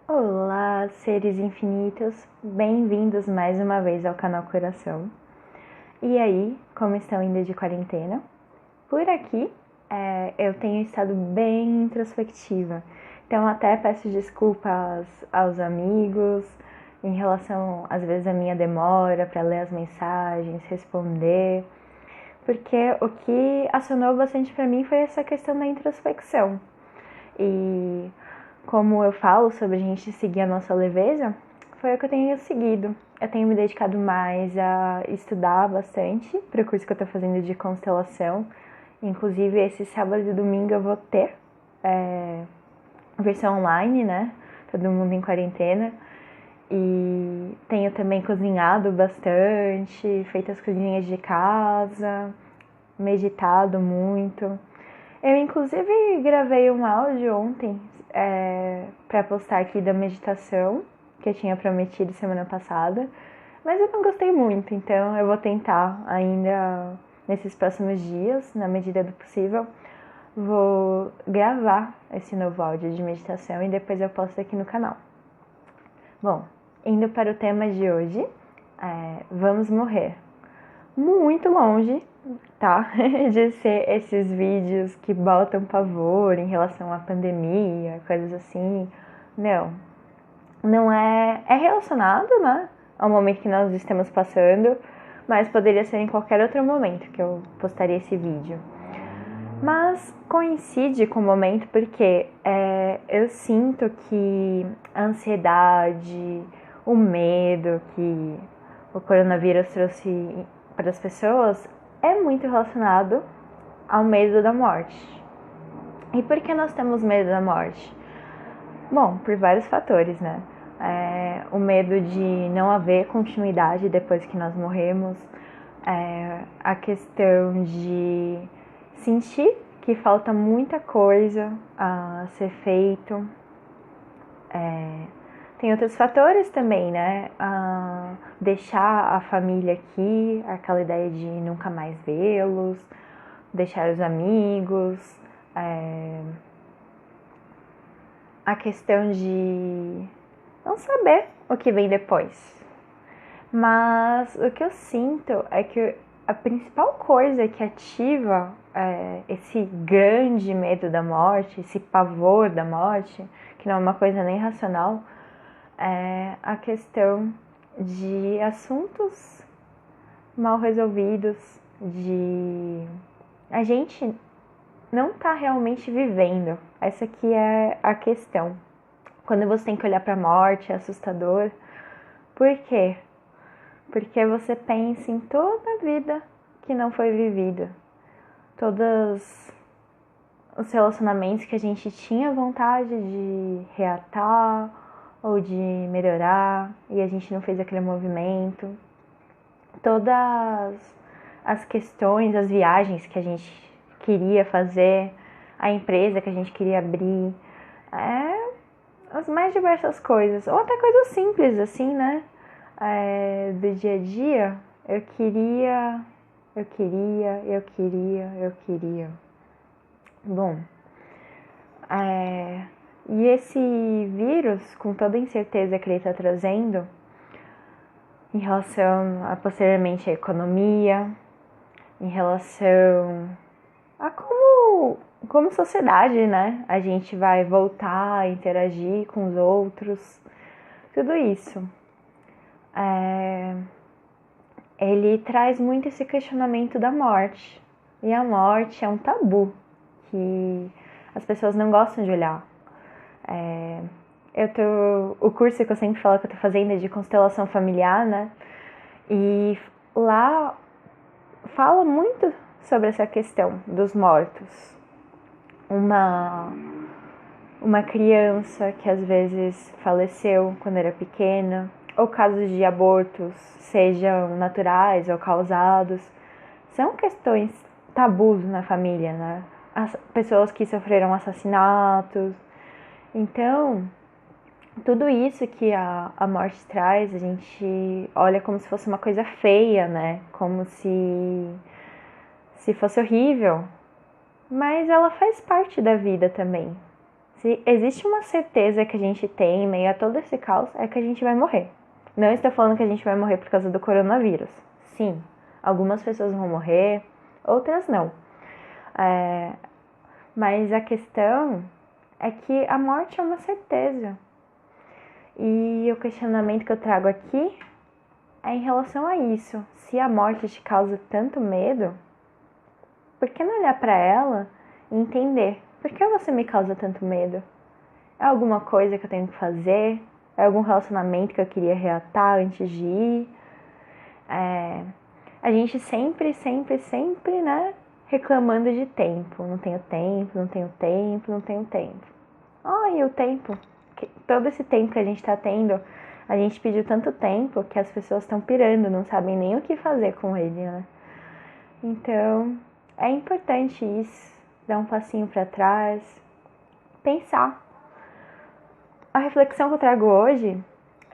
Olá, seres infinitos, bem-vindos mais uma vez ao canal Coração. E aí, como estão indo de quarentena? Por aqui, eu tenho estado bem introspectiva, então até peço desculpas aos amigos em relação, às vezes, à minha demora para ler as mensagens, responder, porque o que acionou bastante para mim foi essa questão da introspecção. E como eu falo sobre a gente seguir a nossa leveza, foi o que eu tenho seguido. Eu tenho me dedicado mais a estudar bastante para o curso que eu estou fazendo de constelação. Inclusive, esse sábado e domingo eu vou ter versão online, né? Todo mundo em quarentena. E tenho também cozinhado bastante, feito as coisinhas de casa, meditado muito. Eu, inclusive, gravei um áudio ontem para postar aqui da meditação, que eu tinha prometido semana passada, mas eu não gostei muito, então eu vou tentar ainda nesses próximos dias, na medida do possível, vou gravar esse novo áudio de meditação e depois eu posto aqui no canal. Bom, indo para o tema de hoje, vamos morrer. Muito longe, tá? De ser esses vídeos que botam pavor em relação à pandemia, coisas assim. Não. Não é. É relacionado, né? Ao momento que nós estamos passando, mas poderia ser em qualquer outro momento que eu postaria esse vídeo. Mas coincide com o momento porque eu sinto que a ansiedade, o medo que o coronavírus trouxe para as pessoas é muito relacionado ao medo da morte. E por que nós temos medo da morte? Bom, por vários fatores, né? O medo de não haver continuidade depois que nós morremos, a questão de sentir que falta muita coisa a ser feito. Tem outros fatores também, né? Deixar a família aqui, aquela ideia de nunca mais vê-los, deixar os amigos, a questão de não saber o que vem depois. Mas o que eu sinto é que a principal coisa que ativa esse grande medo da morte, esse pavor da morte, que não é uma coisa nem racional, é a questão de assuntos mal resolvidos, de a gente não tá realmente vivendo. Essa aqui é a questão. Quando você tem que olhar para a morte, é assustador. Por quê? Porque você pensa em toda a vida que não foi vivida. Todos os relacionamentos que a gente tinha vontade de reatar ou de melhorar e a gente não fez aquele movimento. Todas as questões, as viagens que a gente queria fazer, a empresa que a gente queria abrir, as mais diversas coisas, ou até coisas simples assim, né? Do dia a dia, eu queria. Bom, e esse vírus, com toda a incerteza que ele está trazendo, em relação a posteriormente à economia, em relação a como sociedade, né? A gente vai voltar a interagir com os outros, tudo isso. Ele traz muito esse questionamento da morte. E a morte é um tabu que as pessoas não gostam de olhar. O curso que eu sempre falo que eu tô fazendo é de constelação familiar, né? E lá fala muito sobre essa questão dos mortos. Uma criança que às vezes faleceu quando era pequena, ou casos de abortos, sejam naturais ou causados, são questões tabus na família, né? As pessoas que sofreram assassinatos. Então, tudo isso que a morte traz, a gente olha como se fosse uma coisa feia, né? Como se fosse horrível. Mas ela faz parte da vida também. Se existe uma certeza que a gente tem em meio a todo esse caos, é que a gente vai morrer. Não estou falando que a gente vai morrer por causa do coronavírus. Sim, algumas pessoas vão morrer, outras não. Mas a questão é que a morte é uma certeza. E o questionamento que eu trago aqui é em relação a isso. Se a morte te causa tanto medo, por que não olhar para ela e entender por que você me causa tanto medo? É alguma coisa que eu tenho que fazer? É algum relacionamento que eu queria reatar antes de ir? A gente sempre, né, reclamando de tempo. Não tenho tempo, não tenho tempo, não tenho tempo. E o tempo? Todo esse tempo que a gente tá tendo, a gente pediu tanto tempo que as pessoas estão pirando, não sabem nem o que fazer com ele, né? Então, é importante isso, dar um passinho para trás, pensar. A reflexão que eu trago hoje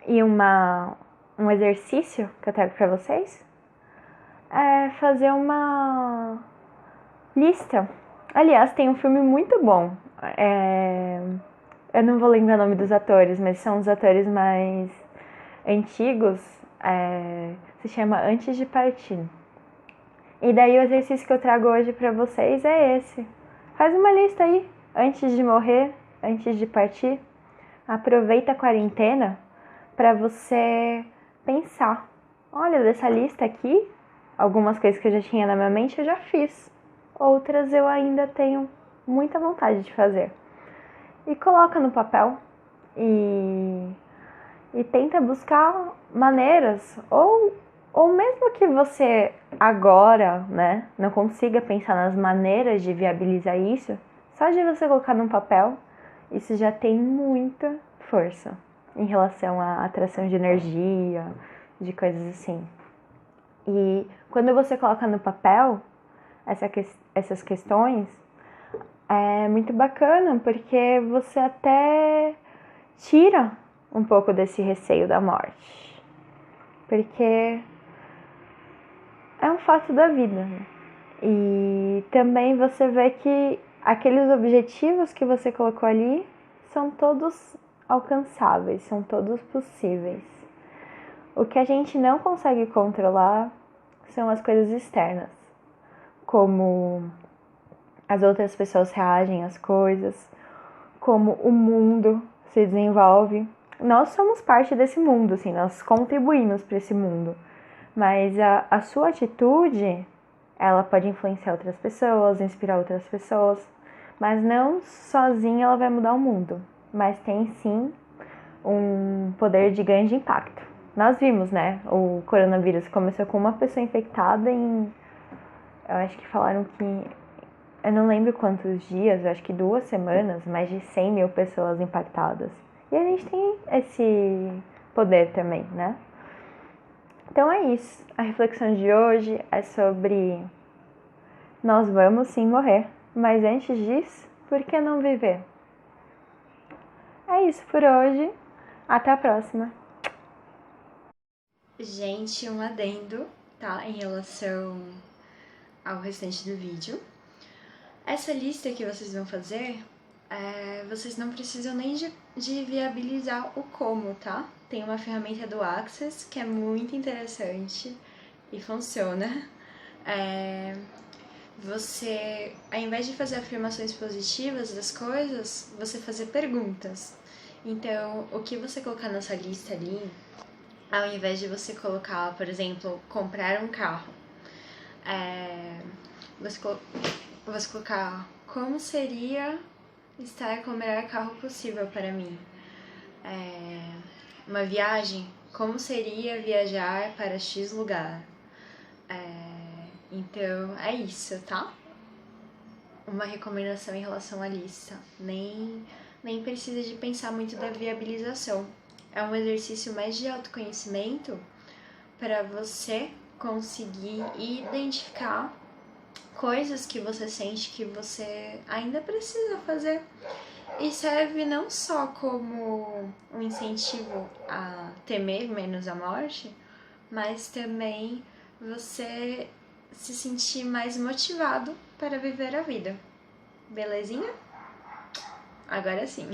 e um exercício que eu trago para vocês é fazer uma lista. Aliás, tem um filme muito bom. Eu não vou lembrar o nome dos atores, mas são os atores mais antigos. Se chama Antes de Partir. E daí o exercício que eu trago hoje pra vocês é esse. Faz uma lista aí, antes de morrer, antes de partir. Aproveita a quarentena pra você pensar. Olha, dessa lista aqui, algumas coisas que eu já tinha na minha mente eu já fiz. Outras eu ainda tenho muita vontade de fazer. E coloca no papel e tenta buscar maneiras, ou mesmo que você agora, né, não consiga pensar nas maneiras de viabilizar isso, só de você colocar num papel, isso já tem muita força em relação à atração de energia, de coisas assim. E quando você coloca no papel essas questões, é muito bacana, porque você até tira um pouco desse receio da morte. Porque é um fato da vida, né? E também você vê que aqueles objetivos que você colocou ali são todos alcançáveis, são todos possíveis. O que a gente não consegue controlar são as coisas externas, como as outras pessoas reagem às coisas, como o mundo se desenvolve. Nós somos parte desse mundo, assim, nós contribuímos para esse mundo. Mas a sua atitude, ela pode influenciar outras pessoas, inspirar outras pessoas, mas não sozinha ela vai mudar o mundo. Mas tem sim um poder de grande impacto. Nós vimos, né? O coronavírus começou com uma pessoa infectada eu acho que falaram que, eu não lembro quantos dias, eu acho que 2 semanas, mais de 100 mil pessoas impactadas. E a gente tem esse poder também, né? Então é isso. A reflexão de hoje é sobre nós vamos sim morrer, mas antes disso, por que não viver? É isso por hoje. Até a próxima. Gente, um adendo, tá? Em relação ao restante do vídeo. Essa lista que vocês vão fazer, vocês não precisam nem de viabilizar o como, tá? Tem uma ferramenta do Access que é muito interessante e funciona. Você, ao invés de fazer afirmações positivas das coisas, você fazer perguntas. Então, o que você colocar nessa lista ali, ao invés de você colocar, por exemplo, comprar um carro, você colocar como seria estar com o melhor carro possível para mim. Uma viagem, como seria viajar para X lugar. Então, é isso, tá? Uma recomendação em relação à lista. Nem precisa de pensar muito da viabilização. É um exercício mais de autoconhecimento para você conseguir identificar coisas que você sente que você ainda precisa fazer. E serve não só como um incentivo a temer menos a morte, mas também você se sentir mais motivado para viver a vida. Belezinha? Agora sim.